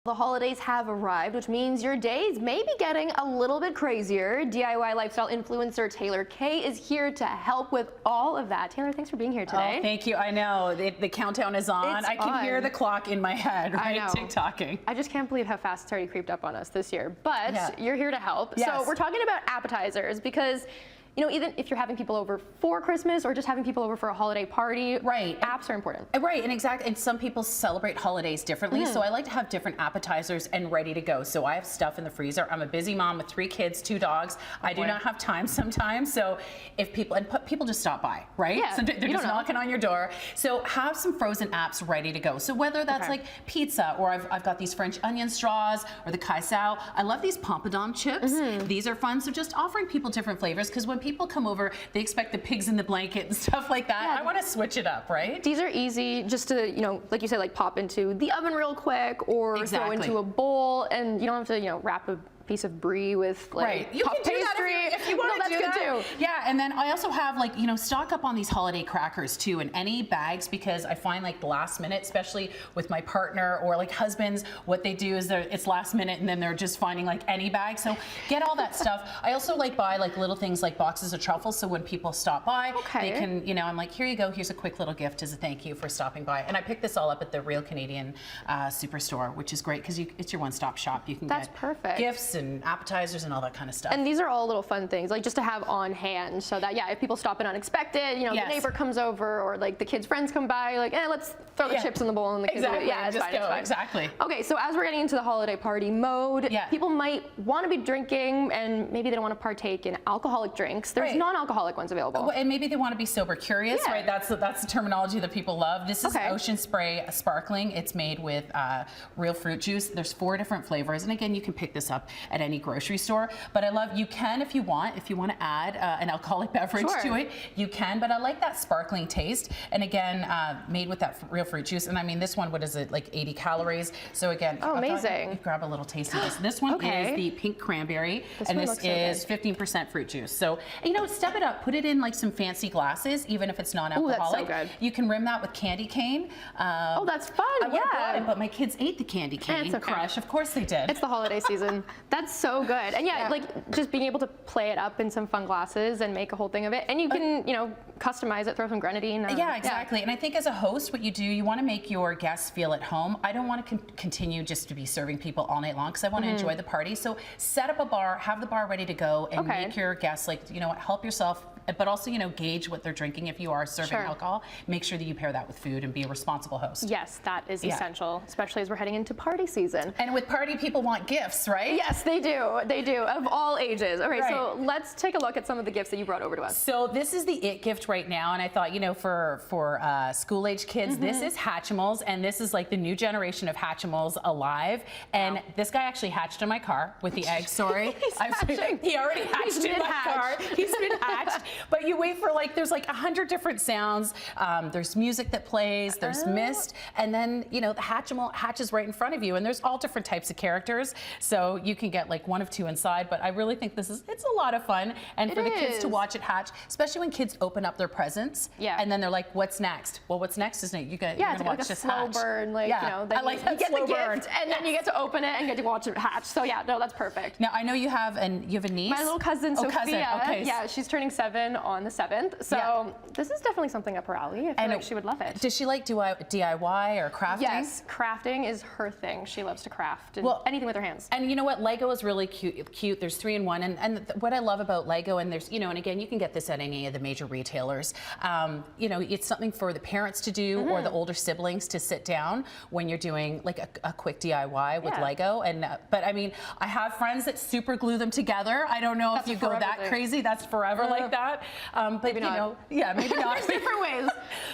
The holidays have arrived, which means your days may be getting a little bit crazier. DIY lifestyle influencer Taylor Kaye is here to help with all of that. Taylor, thanks for being here today. Oh, thank you. I know. The countdown is on. I can hear the clock in my head, right? I know. Tick-tocking. I just can't believe how fast it's already creeped up on us this year. But Yeah. you're here to help. Yes. So we're talking about appetizers because, you know, even if you're having people over for Christmas or just having people over for a holiday party, Right. apps are important. Right, and exactly. And some people celebrate holidays differently, so I like to have different appetizers and ready to go. So I have stuff in the freezer. I'm a busy mom with 3 kids, 2 dogs. I do not have time sometimes. So if people just stop by, right? Yeah, So they're just knocking on your door. So have some frozen apps ready to go. So whether that's like pizza, or I've got these French onion straws, or the kaisao. I love these pompadon chips. These are fun. So just offering people different flavors, because when people come over, they expect the pigs in the blanket and stuff like that. I want to switch it up, right? These are easy just to, you know, like you said, like pop into the oven real quick or throw into a bowl, and you don't have to, you know, wrap a piece of brie with like you puff can do pastry. that if you want to do that. Too. Yeah, and then I also have, like, you know, stock up on these holiday crackers too, and any bags, because I find like the last minute, especially with my partner or like husbands, what they do is it's last minute and then they're just finding like any bag. So get all that stuff. I also like buy like little things like boxes of truffles, so when people stop by, they can, you know, I'm like, here you go, here's a quick little gift as a thank you for stopping by. And I picked this all up at the Real Canadian Superstore, which is great because it's your one-stop shop. You can get perfect. Gifts and appetizers and all that kind of stuff. And these are all little fun things, like just to have on hand, so that if people stop in unexpected, you know, the neighbor comes over or like the kids' friends come by, like, let's throw the chips in the bowl and the kids exactly. it's fine. Exactly. Okay, so as we're getting into the holiday party mode, people might want to be drinking and maybe they don't want to partake in alcoholic drinks. There's non-alcoholic ones available. Well, and maybe they want to be sober curious, right? That's the terminology that people love. This is Ocean Spray Sparkling. It's made with real fruit juice. There's 4 different flavors, and again, you can pick this up at any grocery store. But I love, you can if you want to add an alcoholic beverage to it, you can. But I like that sparkling taste, and again, made with that real fruit juice. And I mean, this one, what is it, like 80 calories? So again, amazing. Grab a little taste of this. This one is the pink cranberry, and this is 15% fruit juice. So, you know, step it up. Put it in like some fancy glasses, even if it's non-alcoholic. Ooh, that's so good. You can rim that with candy cane. Oh, that's fun. I would have brought it, but my kids ate the candy cane crush. Of course they did. It's the holiday season. That's so good. And like just being able to play it up in some fun glasses and make a whole thing of it. And you can, you know, customize it, throw some grenadine. Yeah, exactly. And I think as a host, what you do, you want to make your guests feel at home. I don't want to continue just to be serving people all night long, because I want to enjoy the party. So set up a bar, have the bar ready to go, and make your guests, like, you know, help yourself, but also, you know, gauge what they're drinking. If you are serving alcohol, make sure that you pair that with food and be a responsible host. Yes, that is essential, especially as we're heading into party season. And with party, people want gifts, right? Yes, they do. They do, of all ages. All right, so let's take a look at some of the gifts that you brought over to us. So this is the it gift right now, and I thought, you know, for school-age kids, this is Hatchimals, and this is like the new generation of Hatchimals alive. And this guy actually hatched in my car with the eggs. Sorry, he already hatched in my car. He's been hatched. But you wait for, like, there's like 100 different sounds. There's music that plays. There's mist, and then, you know, the Hatchimal hatches right in front of you, and there's all different types of characters. So you can get like 1 of 2 inside. But I really think it's a lot of fun, and for the kids to watch it hatch, especially when kids open up their presents, and then they're like, "What's next?" Well, what's next is you're gonna watch like this slow hatch. burn, like, you know, then I like you get the gift, and then you get to open it and get to watch it hatch. So yeah, no, that's perfect. Now I know you have a niece. My little cousin Sophia. Okay. Yeah, she's turning 7 on the 7th. So this is definitely something up her alley. I feel like she would love it. Does she like DIY or crafting? Yes, crafting is her thing. She loves to craft and anything with her hands. And you know what? Lego is really cute. There's 3 in 1. And what I love about Lego, and there's, you know, and again, you can get this at any of the major retailers. You know, it's something for the parents to do or the older siblings to sit down when you're doing like a quick DIY with Lego. And but I mean, I have friends that super glue them together. I don't know if you go that crazy. That's forever like that. But maybe not. Maybe not. There's different ways.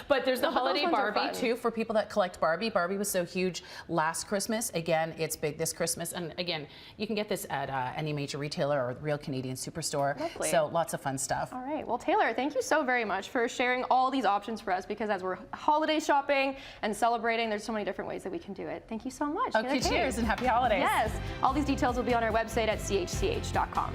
But there's the holiday Barbie too, for people that collect Barbie. Barbie was so huge last Christmas. Again, it's big this Christmas. And again, you can get this at any major retailer or Real Canadian Superstore. Lovely. So lots of fun stuff. All right. Well, Taylor, thank you so very much for sharing all these options for us, because as we're holiday shopping and celebrating, there's so many different ways that we can do it. Thank you so much. Okay, cheers and happy holidays. Yes. All these details will be on our website at chch.com.